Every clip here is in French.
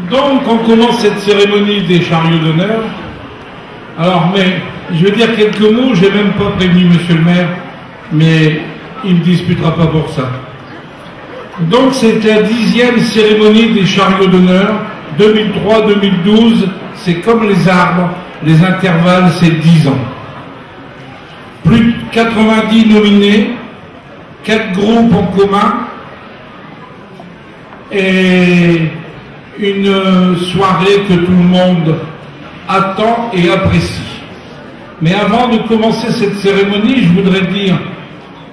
Donc, on commence cette cérémonie des chariots d'honneur. Alors, mais, je vais dire quelques mots, j'ai même pas prévenu monsieur le maire, mais il ne disputera pas pour ça. Donc, c'est la 10e cérémonie des chariots d'honneur, 2003-2012, c'est comme les arbres, les intervalles, c'est 10 ans. Plus de 90 nominés, 4 groupes en commun, et une soirée que tout le monde attend et apprécie. Mais avant de commencer cette cérémonie, je voudrais dire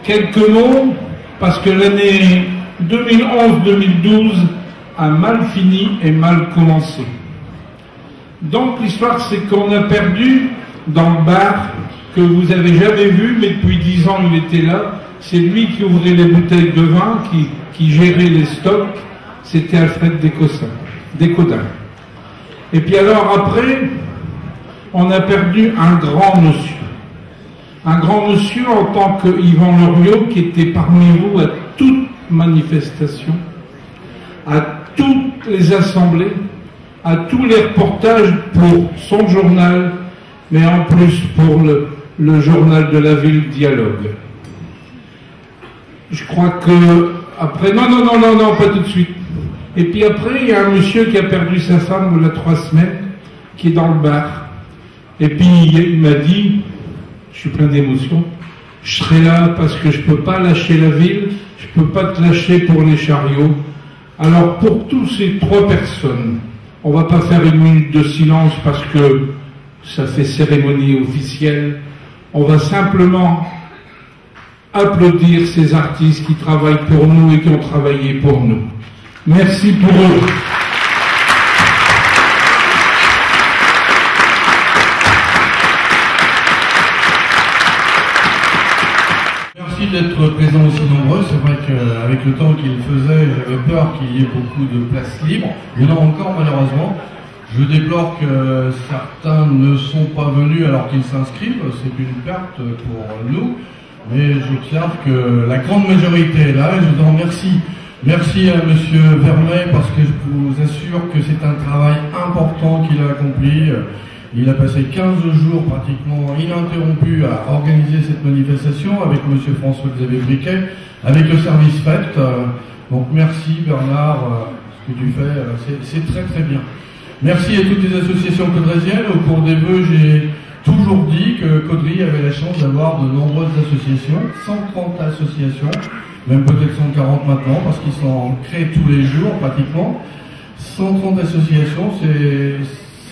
quelques mots, parce que l'année 2011-2012 a mal fini et mal commencé. Donc l'histoire, c'est qu'on a perdu dans le bar que vous avez jamais vu, mais depuis 10 ans il était là. C'est lui qui ouvrait les bouteilles de vin, qui gérait les stocks. C'était Alfred Descodins. Et puis alors après, on a perdu un grand monsieur. Un grand monsieur en tant que Yvan Loriot, qui était parmi vous à toute manifestation, à toutes les assemblées, à tous les reportages pour son journal, mais en plus pour le journal de la ville Dialogue. Je crois que après, non, pas tout de suite. Et puis après, il y a un monsieur qui a perdu sa femme il y a 3 semaines, qui est dans le bar. Et puis il m'a dit, je suis plein d'émotions, je serai là parce que je ne peux pas lâcher la ville, je ne peux pas te lâcher pour les chariots. Alors pour tous ces 3 personnes, on ne va pas faire une minute de silence parce que ça fait cérémonie officielle. On va simplement applaudir ces artistes qui travaillent pour nous et qui ont travaillé pour nous. Merci pour eux. Merci d'être présents aussi nombreux. C'est vrai qu'avec le temps qu'il faisait, j'avais peur qu'il y ait beaucoup de places libres. Il y en a encore malheureusement. Je déplore que certains ne sont pas venus alors qu'ils s'inscrivent. C'est une perte pour nous. Mais j'observe que la grande majorité est là et je vous en remercie. Merci à monsieur Vernet parce que je vous assure que c'est un travail important qu'il a accompli. Il a passé 15 jours pratiquement ininterrompus à organiser cette manifestation avec monsieur François-Xavier Briquet, avec le service FET. Donc merci Bernard, ce que tu fais, c'est très très bien. Merci à toutes les associations caudrésiennes. Au cours des vœux, j'ai toujours dit que Caudry avait la chance d'avoir de nombreuses associations, 130 associations, même peut-être 140 maintenant, parce qu'ils s'en créent tous les jours pratiquement. 130 associations,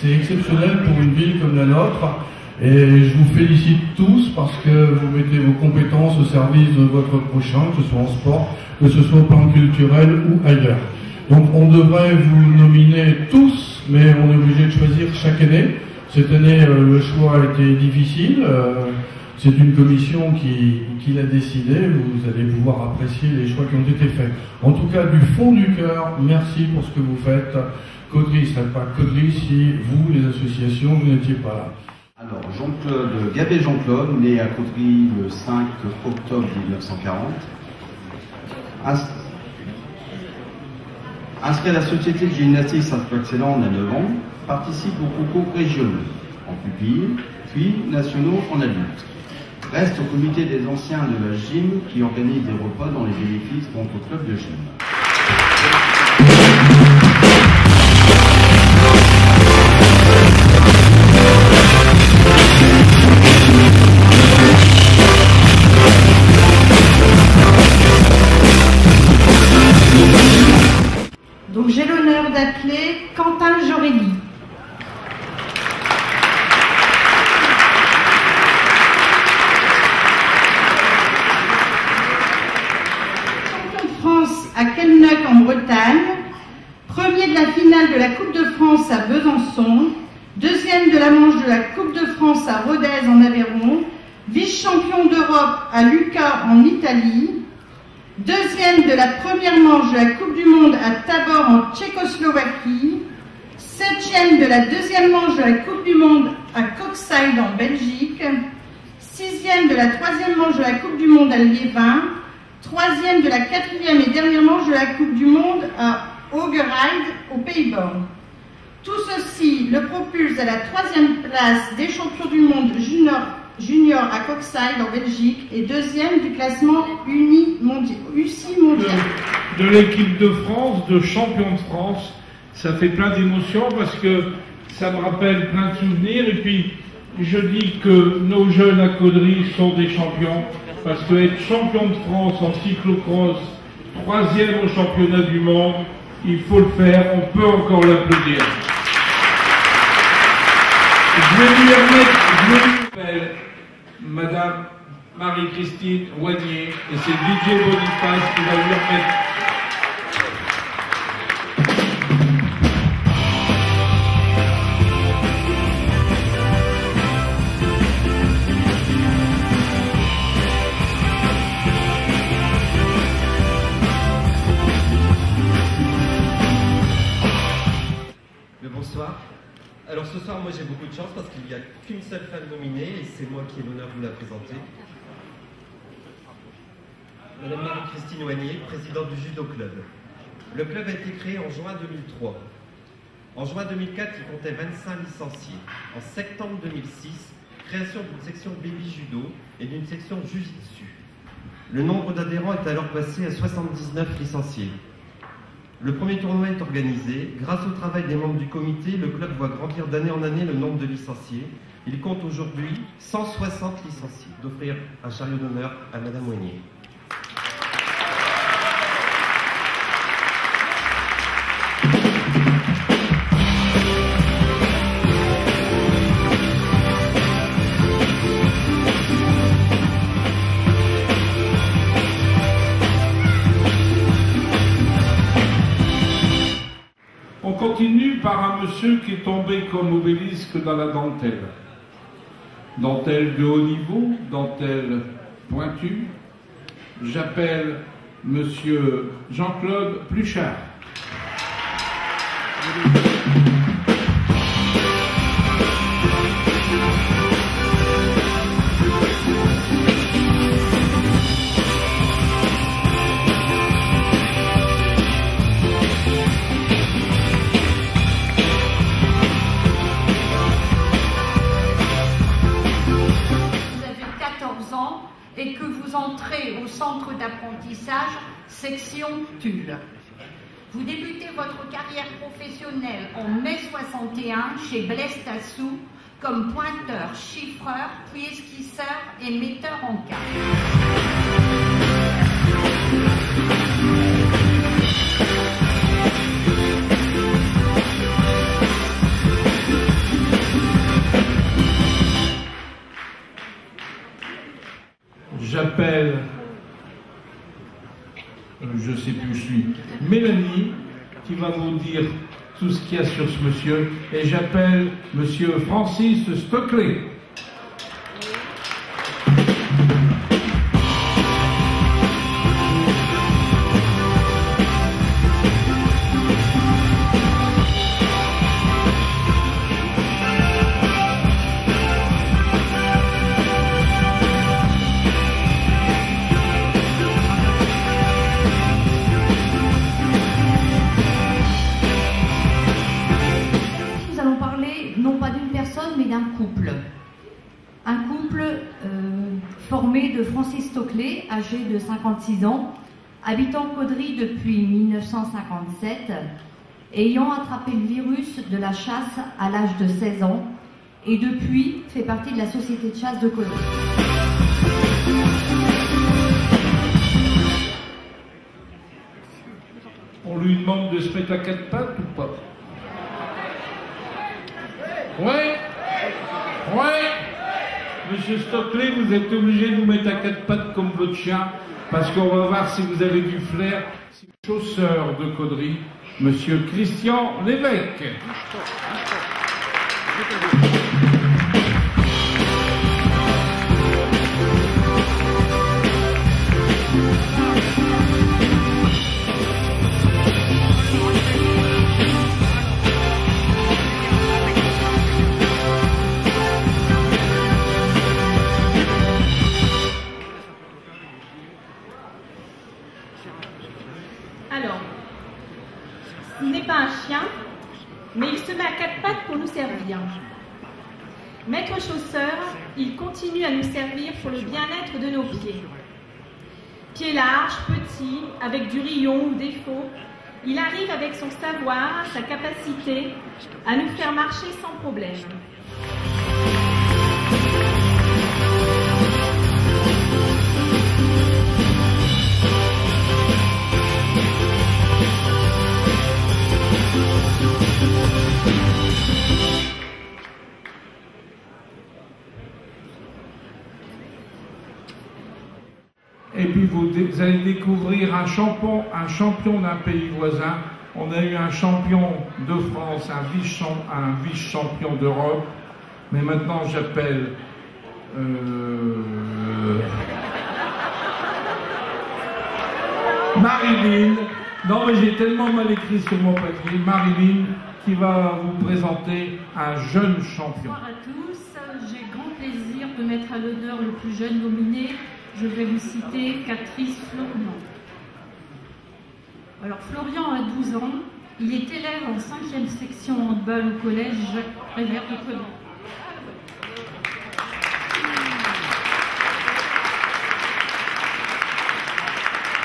c'est exceptionnel pour une ville comme la nôtre, et je vous félicite tous parce que vous mettez vos compétences au service de votre prochain, que ce soit en sport, que ce soit au plan culturel ou ailleurs. Donc on devrait vous nominer tous, mais on est obligé de choisir chaque année. Cette année, le choix a été difficile. C'est une commission qui l'a décidé. Vous allez pouvoir apprécier les choix qui ont été faits. En tout cas, du fond du cœur, merci pour ce que vous faites. Caudry ne serait pas Caudry si vous, les associations, vous n'étiez pas là. Alors, Jean-Claude, Gabet Jean-Claude, né à Caudry le 5 octobre 1940. Inscrit à la Société de gymnastique Saint-Excellent à 9 ans, participe aux concours régionaux en pupille, puis nationaux en adultes. Reste au comité des anciens de la gym qui organise des repas dont les bénéfices vont au club de gym. Donc j'ai l'honneur d'appeler Quentin Jorelli. Champion de France à Quelneuc en Bretagne, premier de la finale de la Coupe de France à Besançon, deuxième de la manche de la Coupe de France à Rodez en Aveyron, vice-champion d'Europe à Lucca en Italie, deuxième de la première manche de la Coupe du Monde à Tabor en Tchécoslovaquie, septième de la deuxième manche de la Coupe du Monde à Koksijde en Belgique, sixième de la troisième manche de la Coupe du Monde à Liévin, troisième de la quatrième et dernière manche de la Coupe du Monde à Hoogerheide aux Pays-Bas. Tout ceci le propulse à la 3e place des champions du monde junior à Koksijde en Belgique et 2e du classement UCI mondial. De l'équipe de France, de champion de France, ça fait plein d'émotions parce que ça me rappelle plein de souvenirs. Et puis, je dis que nos jeunes à Caudry sont des champions parce que être champion de France en cyclocross, 3e au championnat du monde, il faut le faire, on peut encore l'applaudir. Je vais lui remettre, Madame Marie-Christine Wagnier, et c'est Didier Boniface qui va lui remettre. Bonsoir. Alors ce soir, moi j'ai beaucoup de chance parce qu'il n'y a qu'une seule femme nominée et c'est moi qui ai l'honneur de vous la présenter. Madame Marie-Christine Wagnier, présidente du Judo Club. Le club a été créé en juin 2003. En juin 2004, il comptait 25 licenciés. En septembre 2006, création d'une section baby judo et d'une section jujitsu. Le nombre d'adhérents est alors passé à 79 licenciés. Le premier tournoi est organisé. Grâce au travail des membres du comité, le club voit grandir d'année en année le nombre de licenciés. Il compte aujourd'hui 160 licenciés. D'offrir un chariot d'honneur à Madame Wagnier. On continue par un monsieur qui est tombé comme obélisque dans la dentelle. Dentelle de haut niveau, dentelle pointue. J'appelle monsieur Jean-Claude Pluchard. Et que vous entrez au centre d'apprentissage section Tulle. Vous débutez votre carrière professionnelle en mai 61 chez Blaise Tassou comme pointeur, chiffreur, puis esquisseur et metteur en carte. J'appelle, je ne sais plus où je suis, Mélanie, qui va vous dire tout ce qu'il y a sur ce monsieur, et j'appelle monsieur Francis Stockley. Un couple formé de Francis Stockley, âgé de 56 ans, habitant Caudry depuis 1957, ayant attrapé le virus de la chasse à l'âge de 16 ans et depuis fait partie de la société de chasse de Caudry. On lui demande de se mettre à quatre pattes ou pas? Ouais. Ouais, monsieur Stockley, vous êtes obligé de vous mettre à quatre pattes comme votre chien, parce qu'on va voir si vous avez du flair. Chausseur de Caudry, monsieur Christian Lévesque. Alors, ce n'est pas un chien, mais il se met à servir. Maître chausseur, il continue à nous servir pour le bien-être de nos pieds. Pieds larges, petits, avec du rayon ou des faux, il arrive avec son savoir, sa capacité à nous faire marcher sans problème. Et puis vous allez découvrir un champion d'un pays voisin. On a eu un champion de France, un vice-champion d'Europe. Mais maintenant j'appelle Marilyn. Non mais j'ai tellement mal écrit sur mon papier. Marilyn qui va vous présenter un jeune champion. Bonsoir à tous. J'ai grand plaisir de mettre à l'honneur le plus jeune nominé. Je vais lui citer Catrice Florian. Alors Florian a 12 ans, il est élève en 5e section handball au collège Jacques Prévert de Codon.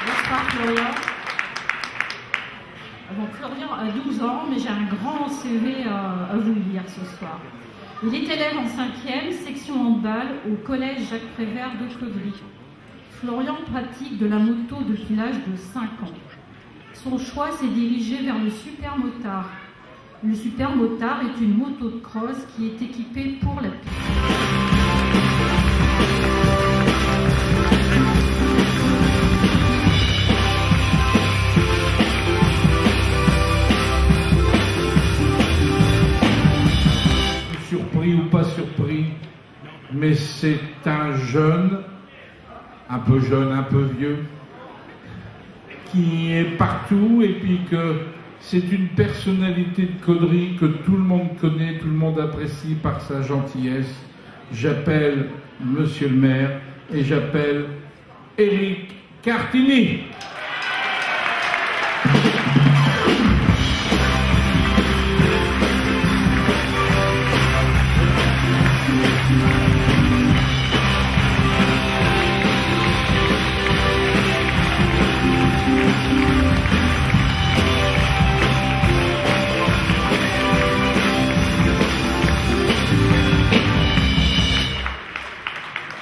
Bonsoir Florian. Bon, Florian a 12 ans, mais j'ai un grand CV à vous lire ce soir. Il est élève en 5e section handball au collège Jacques Prévert de Codry. Florian pratique de la moto depuis l'âge de 5 ans. Son choix s'est dirigé vers le Super Motard. Le Super Motard est une moto de cross qui est équipée pour la piste. Surpris ou pas surpris, mais c'est un jeune, un peu vieux, qui est partout et puis que c'est une personnalité de Codry que tout le monde connaît, tout le monde apprécie par sa gentillesse. J'appelle Monsieur le maire et j'appelle Éric Cartini.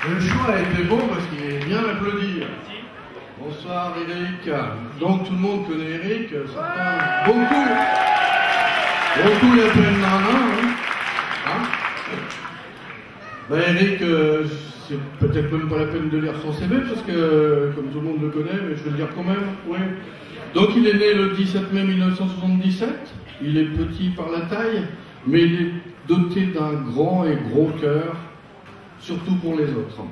Le choix a été bon parce qu'il est bien applaudi. Bonsoir Eric. Donc tout le monde connaît Eric, certains, beaucoup l'appellent Nana. Eric, c'est peut-être même pas la peine de lire son CV parce que, comme tout le monde le connaît, mais je vais le dire quand même. Oui. Donc il est né le 17 mai 1977. Il est petit par la taille, mais il est doté d'un grand et gros cœur, surtout pour les autres.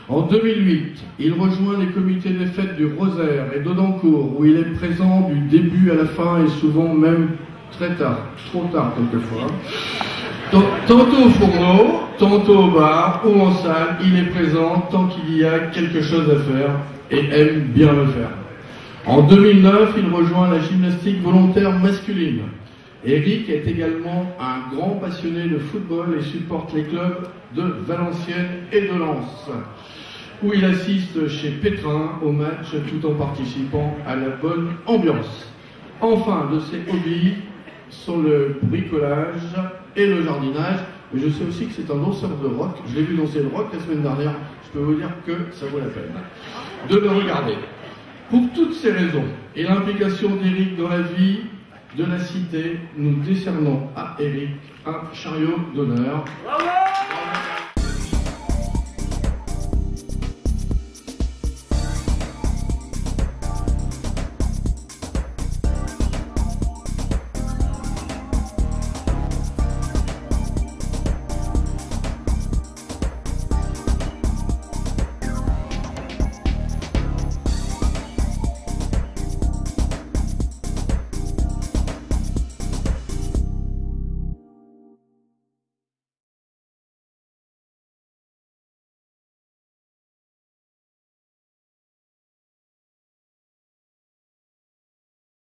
En 2008, il rejoint les comités des fêtes du Rosaire et d'Audencourt, où il est présent du début à la fin et souvent même très tard, trop tard quelquefois. Tantôt au fourneau, tantôt au bar ou en salle, il est présent tant qu'il y a quelque chose à faire et aime bien le faire. En 2009, il rejoint la gymnastique volontaire masculine. Eric est également un grand passionné de football et supporte les clubs de Valenciennes et de Lens, où il assiste chez Pétrin au match tout en participant à la bonne ambiance. Enfin, de ses hobbies sont le bricolage et le jardinage. Mais je sais aussi que c'est un danseur de rock. Je l'ai vu danser le rock la semaine dernière. Je peux vous dire que ça vaut la peine de le regarder. Pour toutes ces raisons et l'implication d'Eric dans la vie de la cité, nous décernons à Eric un chariot d'honneur.